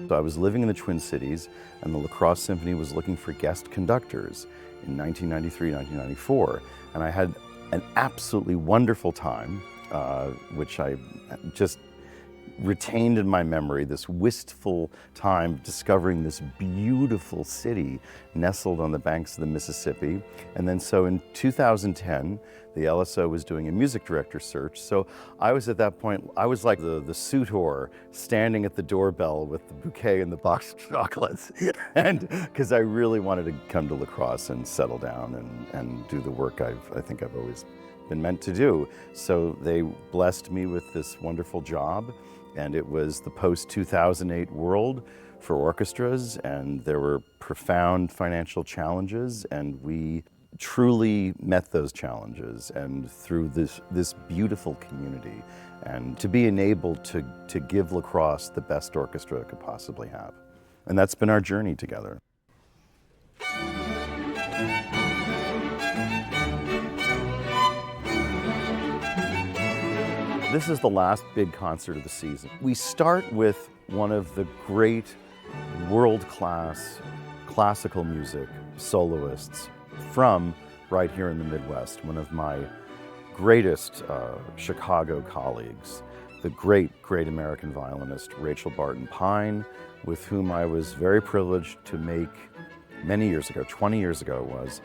So I was living in the Twin Cities, and the La Crosse Symphony was looking for guest conductors in 1993, 1994. And I had an absolutely wonderful time, which I just retained in my memory, this wistful time discovering this beautiful city nestled on the banks of the Mississippi. And then so in 2010, the LSO was doing a music director search. So I was at that point, I was like the suitor standing at the doorbell with the bouquet and the box of chocolates. And because I really wanted to come to La Crosse and settle down and do the work I think I've always been meant to do. So they blessed me with this wonderful job. And it was the post-2008 world for orchestras, and there were profound financial challenges, and we truly met those challenges, and through this beautiful community, and to be enabled to give La Crosse the best orchestra it could possibly have. And that's been our journey together. This is the last big concert of the season. We start with one of the great world-class classical music soloists from right here in the Midwest, one of my greatest Chicago colleagues, the great American violinist Rachel Barton Pine, with whom I was very privileged to make many years ago, 20 years ago it was,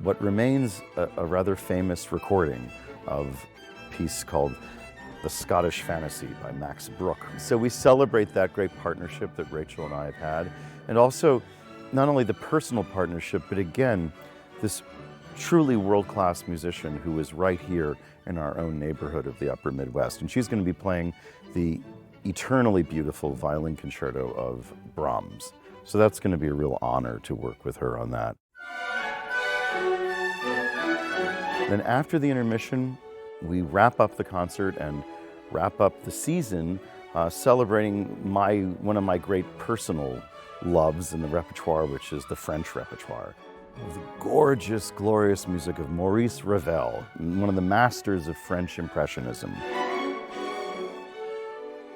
what remains a rather famous recording of a piece called The Scottish Fantasy by Max Bruch. So we celebrate that great partnership that Rachel and I have had, and also not only the personal partnership, but again, this truly world-class musician who is right here in our own neighborhood of the Upper Midwest. And she's going to be playing the eternally beautiful violin concerto of Brahms. So that's going to be a real honor to work with her on that. Then after the intermission, we wrap up the concert and wrap up the season celebrating one of my great personal loves in the repertoire, which is the French repertoire. The gorgeous, glorious music of Maurice Ravel, one of the masters of French Impressionism.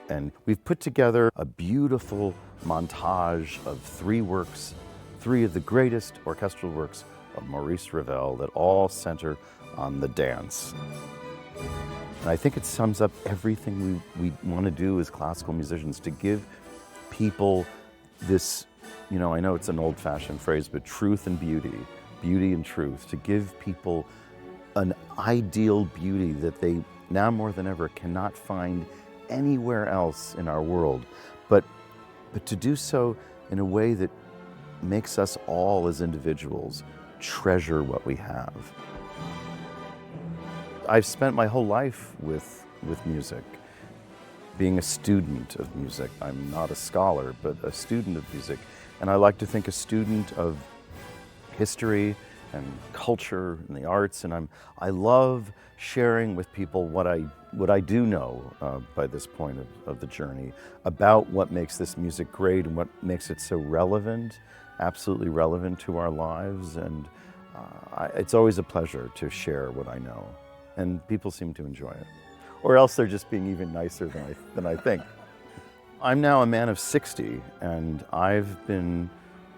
And we've put together a beautiful montage of three of the greatest orchestral works of Maurice Ravel that all center on the dance. And I think it sums up everything we want to do as classical musicians, to give people this, I know it's an old-fashioned phrase, but truth and beauty and truth, to give people an ideal beauty that they now more than ever cannot find anywhere else in our world, but to do so in a way that makes us all as individuals treasure what we have. I've spent my whole life with music, being a student of music. I'm not a scholar, but a student of music. And I like to think a student of history and culture and the arts. And I love sharing with people what I do know by this point of the journey about what makes this music great and what makes it so relevant, absolutely relevant to our lives. And it's always a pleasure to share what I know. And people seem to enjoy it. Or else they're just being even nicer than I think. I'm now a man of 60, and I've been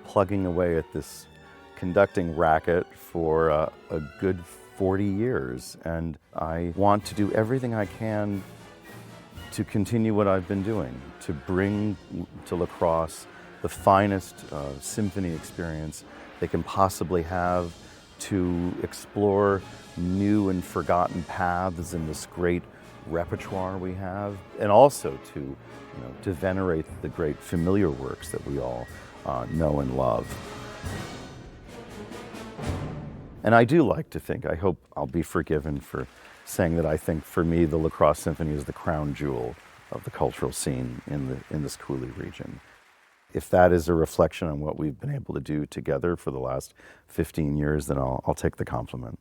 plugging away at this conducting racket for a good 40 years. And I want to do everything I can to continue what I've been doing, to bring to La Crosse the finest symphony experience they can possibly have, to explore new and forgotten paths in this great repertoire we have, and also to venerate the great familiar works that we all know and love. And I do like to think, I hope I'll be forgiven for saying that I think for me the La Crosse Symphony is the crown jewel of the cultural scene in this Cooley region. If that is a reflection on what we've been able to do together for the last 15 years, then I'll take the compliment.